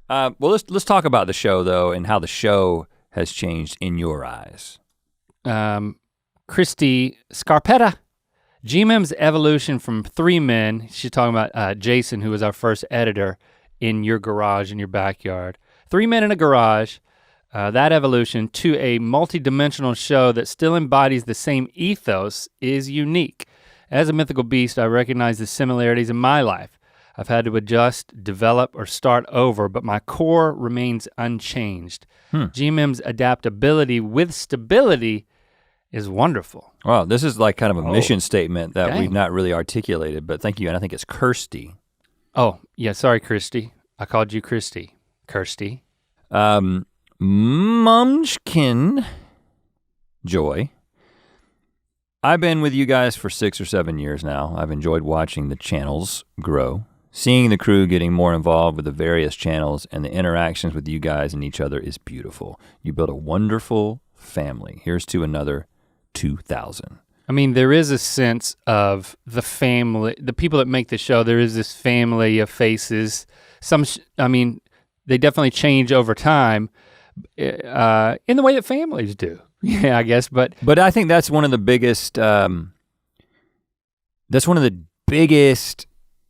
Well, let's talk about the show though, and how the show has changed in your eyes. Christy Scarpetta, GMM's evolution from 3 men. She's talking about Jason, who was our first editor in your garage, in your backyard. 3 men in a garage. That evolution to a multi-dimensional show that still embodies the same ethos is unique. As a mythical beast, I recognize the similarities in my life. I've had to adjust, develop, or start over, but my core remains unchanged. GMM's adaptability with stability is wonderful. Wow, this is like kind of a mission statement that we've not really articulated, but thank you, and I think it's Kirsty. Oh, yeah, sorry, Christy. I called you Christy. Kirsty. Mumchkin Joy. I've been with you guys for 6 or 7 years now. I've enjoyed watching the channels grow, seeing the crew getting more involved with the various channels, and the interactions with you guys and each other is beautiful. You built a wonderful family. Here's to another 2000. I mean, there is a sense of the family, the people that make the show, there is this family of faces. They definitely change over time in the way that families do. Yeah, I guess, but I think that's one of the biggest,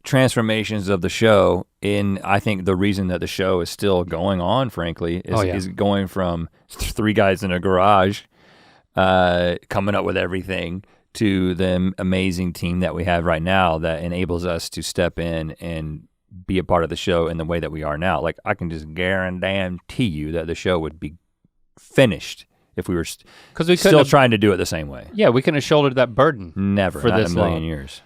transformations of the show. In I think the reason that the show is still going on, frankly, is going from 3 guys in a garage, coming up with everything, to the amazing team that we have right now that enables us to step in and be a part of the show in the way that we are now. Like, I can just guarantee you that the show would be finished if we were still trying to do it the same way. Yeah, we couldn't have shouldered that burden. Never, for not this in a million long. years.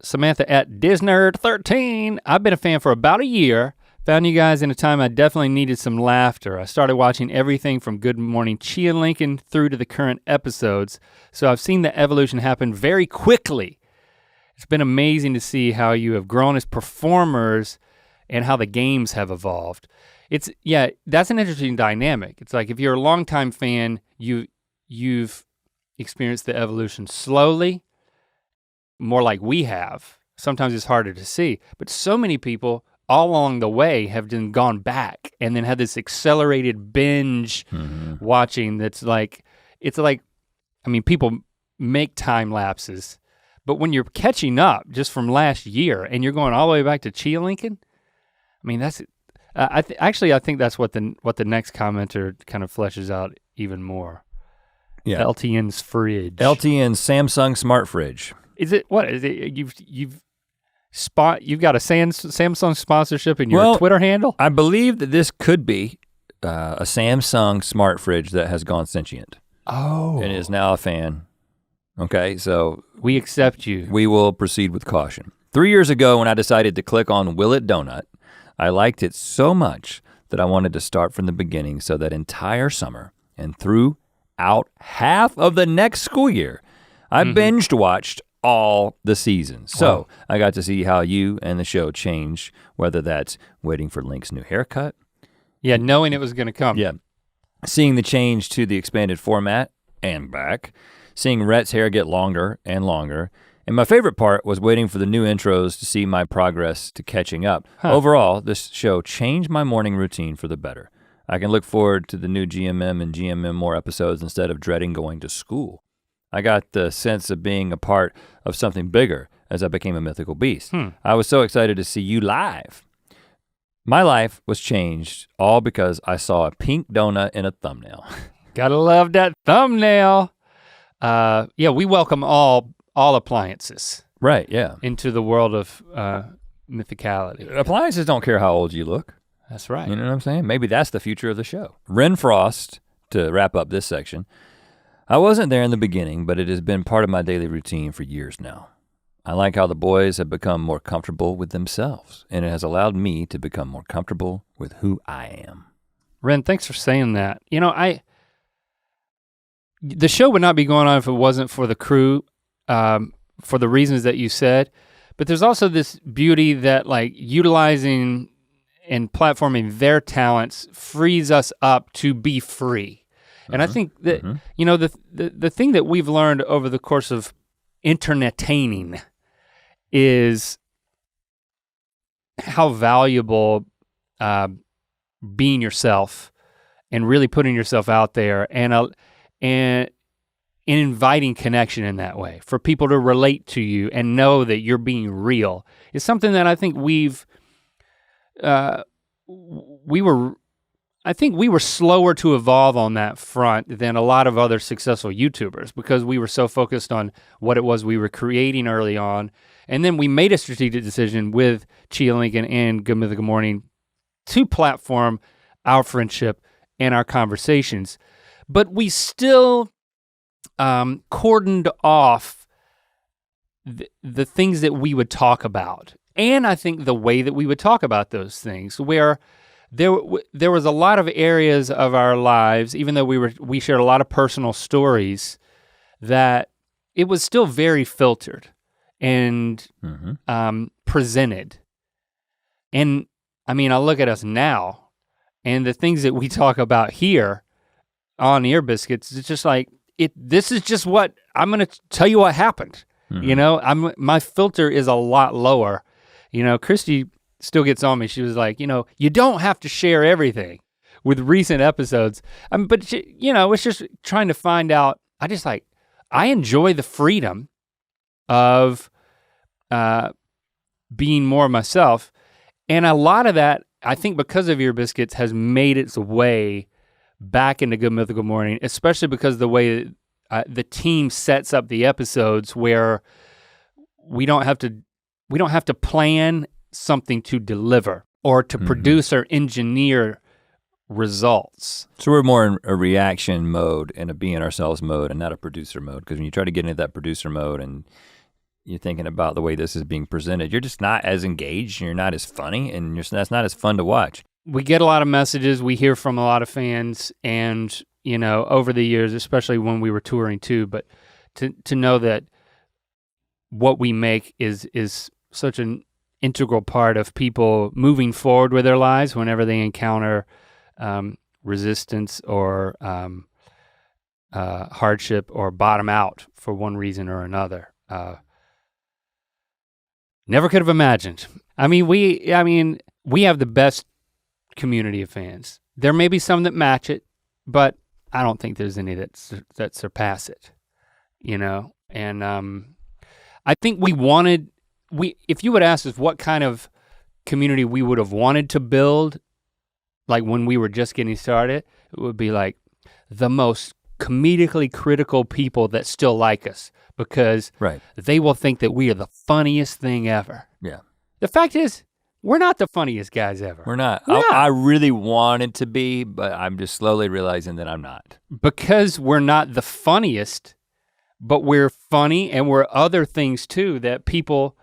Samantha at Disnerd13. I've been a fan for about a year. Found you guys in a time I definitely needed some laughter. I started watching everything from Good Morning Chia Lincoln through to the current episodes, so I've seen the evolution happen very quickly. It's been amazing to see how you have grown as performers and how the games have evolved. That's an interesting dynamic. It's like if you're a longtime fan, you've experienced the evolution slowly, more like we have. Sometimes it's harder to see, but so many people all along the way have then gone back and then had this accelerated binge watching that's like, people make time lapses, but when you're catching up just from last year and you're going all the way back to Chia Lincoln, I mean, that's, I think that's what the next commenter kind of fleshes out even more. Yeah. LTN's fridge. LTN's Samsung smart fridge. Is it, what is it, you've got a Samsung sponsorship in your Twitter handle? I believe that this could be a Samsung smart fridge that has gone sentient. Oh. And is now a fan. Okay, so. We accept you. We will proceed with caution. 3 years ago when I decided to click on Will It Donut, I liked it so much that I wanted to start from the beginning, so that entire summer and throughout half of the next school year, I binged watched all the seasons. So I got to see how you and the show change, whether that's waiting for Link's new haircut. Yeah, knowing it was gonna come. Yeah, seeing the change to the expanded format and back, seeing Rhett's hair get longer and longer, and my favorite part was waiting for the new intros to see my progress to catching up. Overall, this show changed my morning routine for the better. I can look forward to the new GMM and GMM more episodes instead of dreading going to school. I got the sense of being a part of something bigger as I became a mythical beast. I was so excited to see you live. My life was changed all because I saw a pink donut in a thumbnail. Gotta love that thumbnail. We welcome all appliances. Right, yeah. Into the world of mythicality. Appliances don't care how old you look. That's right. You know what I'm saying? Maybe that's the future of the show. Ren Frost, to wrap up this section, I wasn't there in the beginning, but it has been part of my daily routine for years now. I like how the boys have become more comfortable with themselves, and it has allowed me to become more comfortable with who I am. Ren, thanks for saying that. You know, the show would not be going on if it wasn't for the crew, for the reasons that you said, but there's also this beauty that like utilizing and platforming their talents frees us up to be free. And I think that, you know, the thing that we've learned over the course of internetaining is how valuable being yourself and really putting yourself out there and inviting connection in that way for people to relate to you and know that you're being real is something that I think we were slower to evolve on that front than a lot of other successful YouTubers because we were so focused on what it was we were creating early on. And then we made a strategic decision with Chia Lincoln and Good Mythical Morning to platform our friendship and our conversations. But we still cordoned off the things that we would talk about. And I think the way that we would talk about those things, where there was a lot of areas of our lives, even though we shared a lot of personal stories, that it was still very filtered and presented. And I mean, I look at us now, and the things that we talk about here on Ear Biscuits, it's just like, this is just what, I'm gonna tell you what happened. You know, my filter is a lot lower. You know, Christy still gets on me. She was like, you know, you don't have to share everything with recent episodes. But you know, it's just trying to find out, I enjoy the freedom of being more myself. And a lot of that, I think because of Ear Biscuits, has made its way back into Good Mythical Morning, especially because the way the team sets up the episodes where we don't have to plan something to deliver or to produce or engineer results. So we're more in a reaction mode and a being ourselves mode and not a producer mode, because when you try to get into that producer mode and you're thinking about the way this is being presented, you're just not as engaged and you're not as funny and that's not as fun to watch. We get a lot of messages, we hear from a lot of fans, and you know, over the years, especially when we were touring too, but to know that what we make is such an integral part of people moving forward with their lives whenever they encounter resistance or hardship or bottom out for one reason or another. Never could have imagined. I mean, we have the best community of fans. There may be some that match it, but I don't think there's any that surpass it, you know? And I think if you would ask us what kind of community we would have wanted to build, like when we were just getting started, it would be like the most comedically critical people that still like us, because they will think that we are the funniest thing ever. Yeah. The fact is, we're not the funniest guys ever. We're not. I really wanted to be, but I'm just slowly realizing that I'm not. Because we're not the funniest, but we're funny and we're other things too that people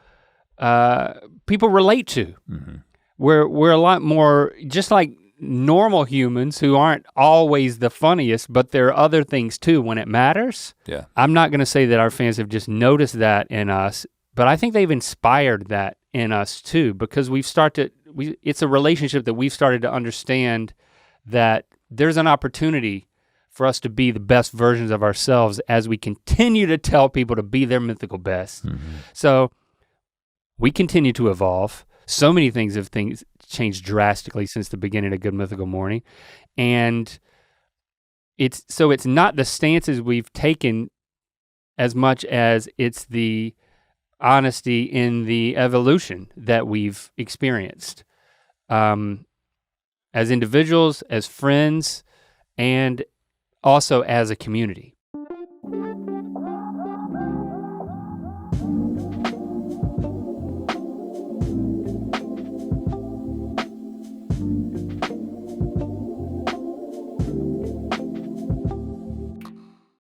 relate to. Mm-hmm. We're a lot more just like normal humans who aren't always the funniest, but there are other things too when it matters. Yeah. I'm not gonna say that our fans have just noticed that in us, but I think they've inspired that in us too, because it's a relationship that we've started to understand that there's an opportunity for us to be the best versions of ourselves as we continue to tell people to be their mythical best. Mm-hmm. So we continue to evolve. So many things have changed drastically since the beginning of Good Mythical Morning. And it's not the stances we've taken as much as it's the honesty in the evolution that we've experienced. As individuals, as friends, and also as a community.